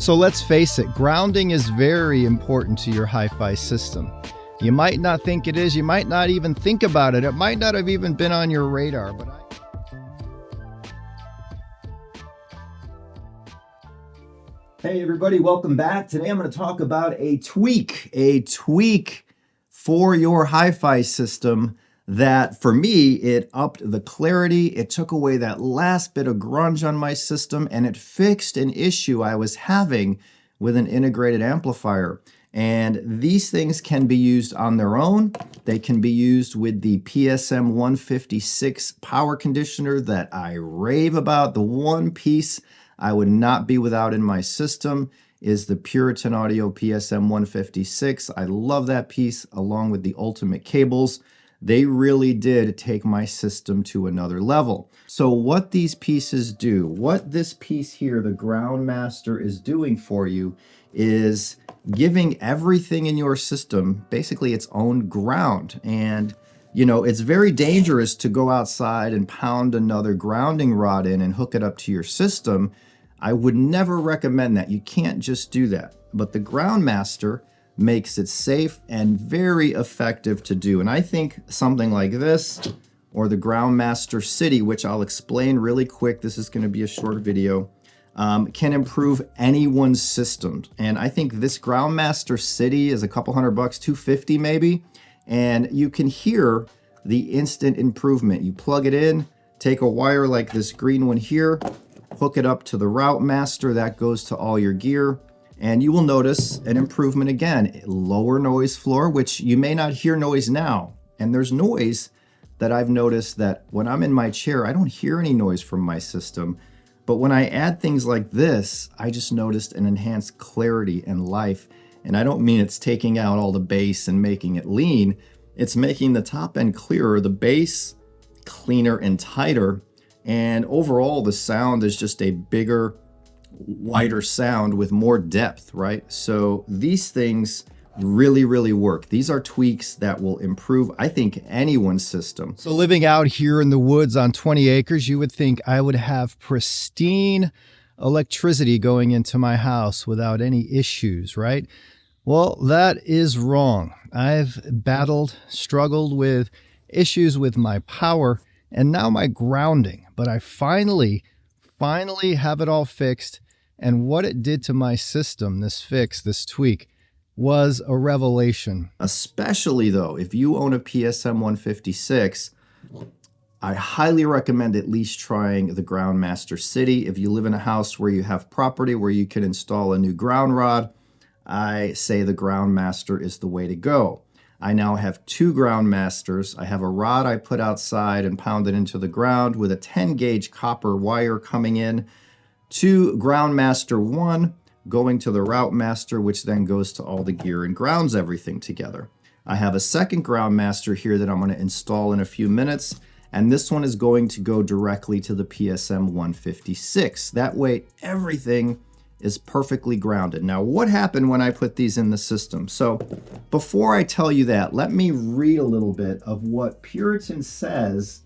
So let's face it, grounding is very important to your HiFi system. You might not think it is, you might not even think about it, it might not have even been on your radar, but Hey everybody, welcome back. Today I'm going to talk about a tweak for your HiFi system that, for me, it upped the clarity, it took away that last bit of grunge on my system, and it fixed an issue I was having with an integrated amplifier. And these things can be used on their own. They can be used with the PSM 156 power conditioner that I rave about. The one piece I would not be without in my system is the Puritan Audio PSM 156. I love that piece along with the ultimate cables. They really did take my system to another level. So what these pieces do, what this piece here, the Groundmaster, is doing for you is giving everything in your system basically its own ground. And you know, it's very dangerous to go outside and pound another grounding rod in and hook it up to your system. I would never recommend that. You can't just do that. But the Groundmaster makes it safe and very effective to do. And I think something like this, or the Groundmaster City, which I'll explain really quick, this is going to be a short video, can improve anyone's system. And I think this Groundmaster City is a couple $100, $250 maybe, and you can hear the instant improvement. You plug it in, take a wire like this green one here, hook it up to the Groundmaster, that goes to all your gear, and you will notice an improvement again. Lower noise floor, which you may not hear noise now. And there's noise that I've noticed that when I'm in my chair, I don't hear any noise from my system. But when I add things like this, I just noticed an enhanced clarity and life. And I don't mean it's taking out all the bass and making it lean. It's making the top end clearer, the bass cleaner and tighter. And overall, the sound is just a bigger, wider sound with more depth, right? So these things really, really work. These are tweaks that will improve, I think, anyone's system. So living out here in the woods on 20 acres, you would think I would have pristine electricity going into my house without any issues, right? Well, that is wrong. I've struggled with issues with my power and now my grounding, but I finally have it all fixed. And what it did to my system, this tweak, was a revelation. Especially though, if you own a PSM 156, I highly recommend at least trying the Groundmaster City. If you live in a house where you have property where you can install a new ground rod, I say the Groundmaster is the way to go. I now have two Groundmasters. I have a rod I put outside and pound it into the ground with a 10 gauge copper wire coming in to Groundmaster 1, going to the Groundmaster, which then goes to all the gear and grounds everything together. I have a second Groundmaster here that I'm going to install in a few minutes, and this one is going to go directly to the PSM 156. That way, everything is perfectly grounded. Now, what happened when I put these in the system? So before I tell you that, let me read a little bit of what Puritan says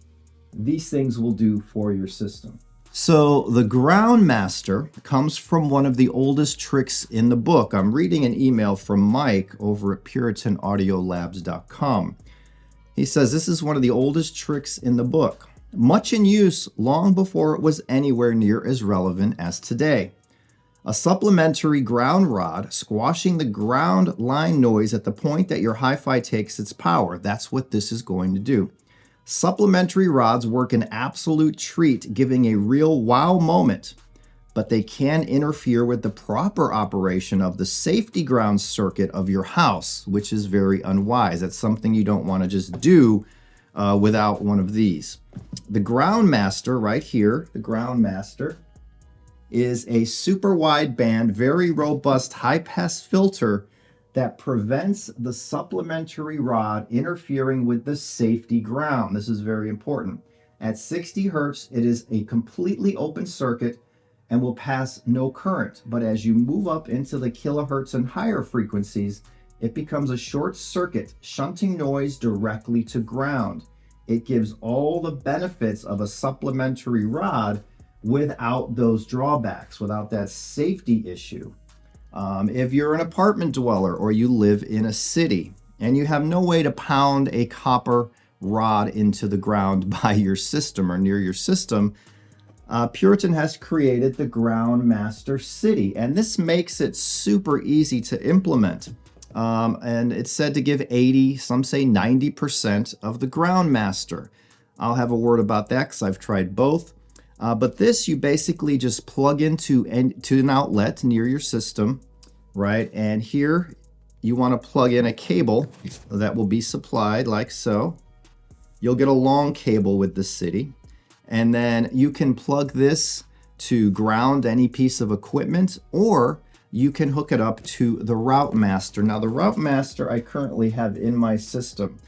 these things will do for your system. So the Groundmaster comes from one of the oldest tricks in the book. I'm reading an email from Mike over at puritanaudiolabs.com. He says, this is one of the oldest tricks in the book, much in use long before it was anywhere near as relevant as today. A supplementary ground rod squashing the ground line noise at the point that your HiFi takes its power. That's what this is going to do. Supplementary rods work an absolute treat, giving a real wow moment, but they can interfere with the proper operation of the safety ground circuit of your house, which is very unwise. That's something you don't want to just do without one of these. The Groundmaster right here, the Groundmaster, is a super wideband, very robust high-pass filter that prevents the supplementary rod interfering with the safety ground. This is very important. At 60 hertz, it is a completely open circuit and will pass no current. But as you move up into the kilohertz and higher frequencies, it becomes a short circuit, shunting noise directly to ground. It gives all the benefits of a supplementary rod without those drawbacks, without that safety issue. If you're an apartment dweller or you live in a city and you have no way to pound a copper rod into the ground by your system or near your system, Puritan has created the Groundmaster City, and this makes it super easy to implement. And it's said to give 80, some say 90% of the Groundmaster. I'll have a word about that because I've tried both. But this you basically just plug into an outlet near your system, right? And here you want to plug in a cable that will be supplied like so. You'll get a long cable with the city. And then you can plug this to ground any piece of equipment, or you can hook it up to the Groundmaster. Now the Groundmaster I currently have in my system,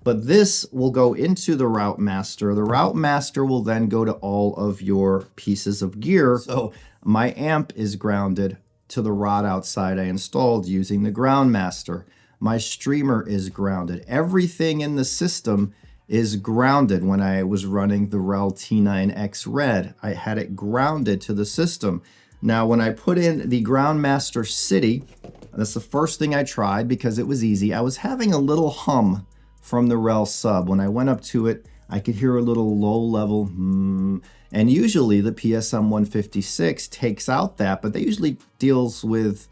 but this will go into the Groundmaster. The Groundmaster will then go to all of your pieces of gear. So my amp is grounded to the rod outside I installed using the Groundmaster. My streamer is grounded. Everything in the system is grounded. When I was running the REL T9X Red, I had it grounded to the system. Now, when I put in the Groundmaster City, that's the first thing I tried because it was easy. I was having a little hum from the REL sub. When I went up to it, I could hear a little low level and usually the PSM 156 takes out that, but they usually deals with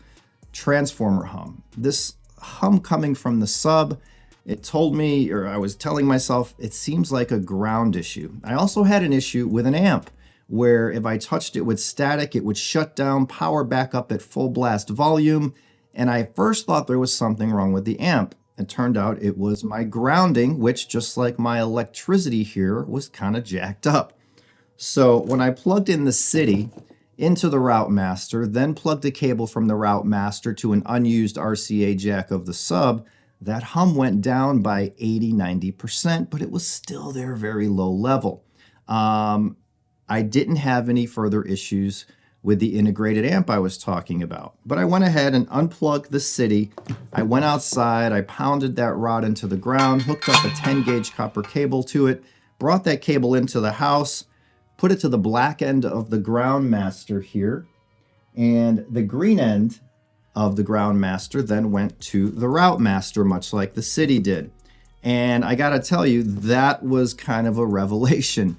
transformer hum. This hum coming from the sub, it told me, or I was telling myself, it seems like a ground issue. I also had an issue with an amp where if I touched it with static, it would shut down, power back up at full blast volume. And I first thought there was something wrong with the amp. It turned out it was my grounding, which just like my electricity here was kind of jacked up. So when I plugged in the city into the Groundmaster, then plugged a cable from the Groundmaster to an unused RCA jack of the sub, that hum went down by 80–90%, but it was still there very low level. I didn't have any further issues with the integrated amp I was talking about. But I went ahead and unplugged the city. I went outside, I pounded that rod into the ground, hooked up a 10-gauge copper cable to it, brought that cable into the house, put it to the black end of the Groundmaster here, and the green end of the Groundmaster then went to the Groundmaster, much like the city did. And I gotta tell you, that was kind of a revelation.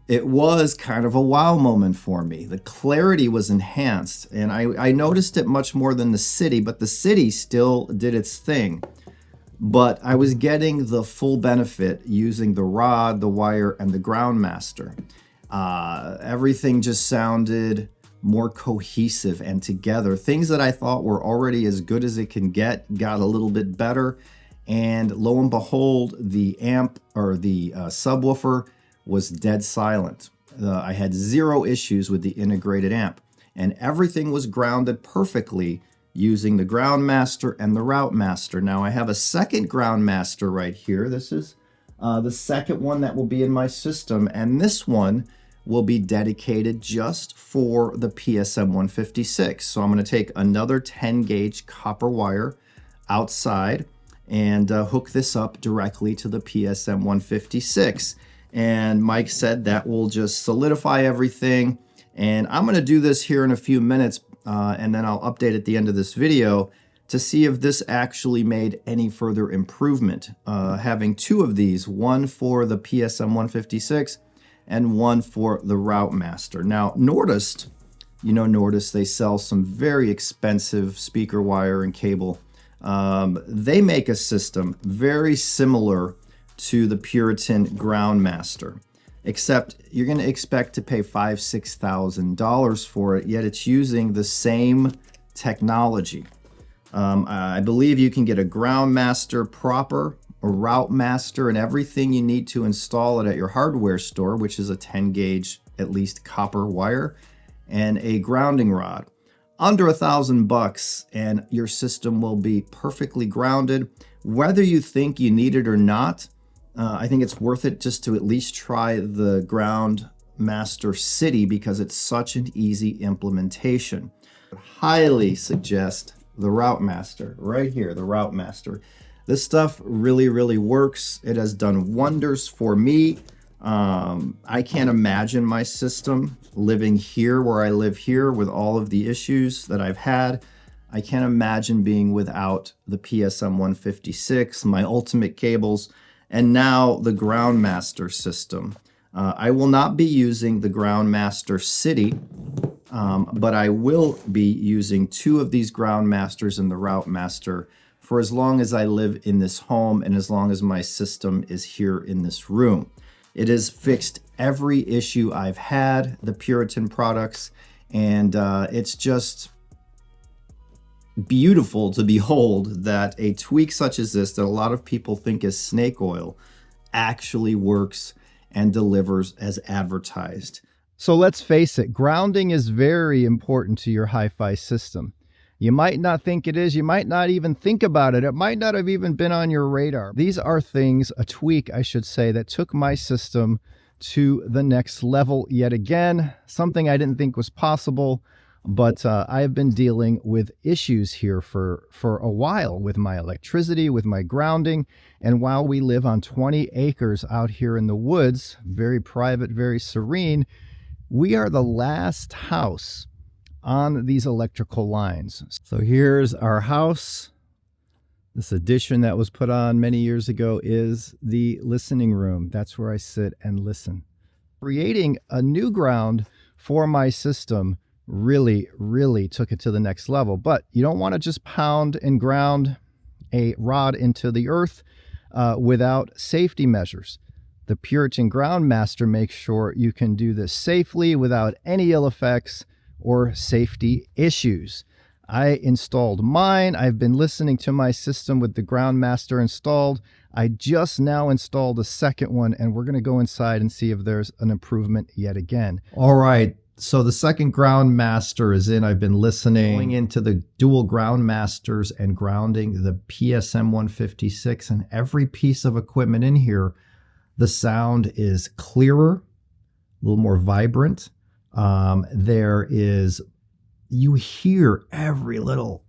It was kind of a wow moment for me. The clarity was enhanced, and I noticed it much more than the city, but the city still did its thing. But I was getting the full benefit using the rod, the wire, and the Groundmaster. Everything just sounded more cohesive and together. Things that I thought were already as good as it can get got a little bit better. And lo and behold, the amp or the subwoofer was dead silent. I had zero issues with the integrated amp, and everything was grounded perfectly using the Groundmaster and the Groundmaster. Now I have a second Groundmaster right here. This is the second one that will be in my system, and this one will be dedicated just for the PSM 156. So I'm going to take another 10-gauge copper wire outside and hook this up directly to the PSM 156. And Mike said that will just solidify everything. And I'm going to do this here in a few minutes, and then I'll update at the end of this video to see if this actually made any further improvement. Having two of these, one for the PSM 156 and one for the Groundmaster. Now, Nordist, you know Nordist, they sell some very expensive speaker wire and cable. They make a system very similar to the Puritan Ground Master, except you're going to expect to pay $5,000–$6,000 for it, yet it's using the same technology. I believe you can get a Groundmaster proper, a Groundmaster, and everything you need to install it at your hardware store, which is a 10-gauge, at least copper wire, and a grounding rod. Under $1,000, and your system will be perfectly grounded. Whether you think you need it or not, I think it's worth it just to at least try the Groundmaster City because it's such an easy implementation. I highly suggest the Groundmaster right here, the Groundmaster. This stuff really, really works. It has done wonders for me. I can't imagine my system living here where I live here with all of the issues that I've had. I can't imagine being without the PSM 156, my ultimate cables, and now the Groundmaster system. I will not be using the Groundmaster City, but I will be using 2 of these Groundmasters and the Route Master for as long as I live in this home and as long as my system is here in this room. It has fixed every issue I've had, the Puritan products, and it's just beautiful to behold that a tweak such as this, that a lot of people think is snake oil, actually works and delivers as advertised. So let's face it, grounding is very important to your HiFi system. You might not think it is. You might not even think about it. It might not have even been on your radar. These are things, a tweak, I should say, that took my system to the next level yet again. Something I didn't think was possible, but I have been dealing with issues here for a while with my electricity, with my grounding. And while we live on 20 acres out here in the woods, very private, very serene, we are the last house on these electrical lines. So here's our house. This addition that was put on many years ago is the listening room. That's where I sit and listen. Creating a new ground for my system really took it to the next level. But you don't want to just pound and ground a rod into the earth without safety measures. The Puritan Ground Master makes sure you can do this safely without any ill effects or safety issues. I installed mine. I've been listening to my system with the Ground Master installed. I just now installed a second one, and we're going to go inside and see if there's an improvement yet again. All right. So the second Ground Master is in. I've been listening, going into the dual Ground Masters and grounding the PSM 156, and every piece of equipment in here, the sound is clearer, a little more vibrant. You hear every little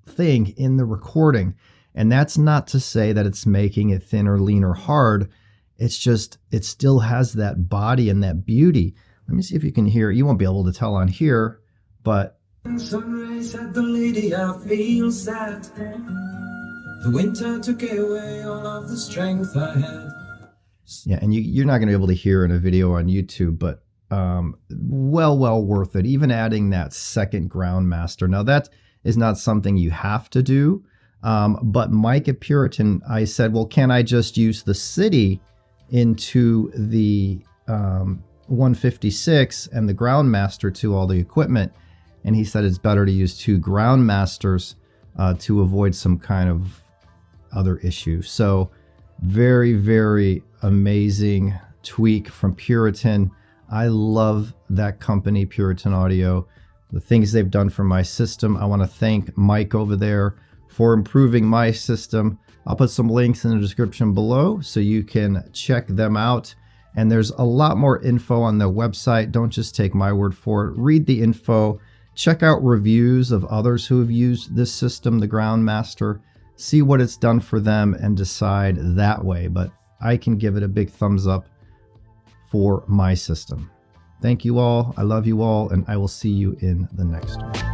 thing in the recording. And that's not to say that it's making it thin or lean or hard. It's just, it still has that body and that beauty. Let me see if you can hear. You won't be able to tell on here, but sunrise at the lady, I feel sad. The winter took away all of the strength I had. Yeah, and you're not going to be able to hear in a video on YouTube, but well worth it. Even adding that second Ground Master. Now that is not something you have to do. But Mike at Puritan, I said, well, can I just use the City into the 156 and the Ground Master to all the equipment? And he said it's better to use 2 Ground Masters to avoid some kind of other issue. So very amazing tweak from Puritan. I love that company, Puritan Audio, the things they've done for my system. I want to thank Mike over there for improving my system. I'll put some links in the description below so you can check them out. And there's a lot more info on the website. Don't just take my word for it. Read the info. Check out reviews of others who have used this system, the Ground Master. See what it's done for them and decide that way. But I can give it a big thumbs up for my system. Thank you all. I love you all, and I will see you in the next one.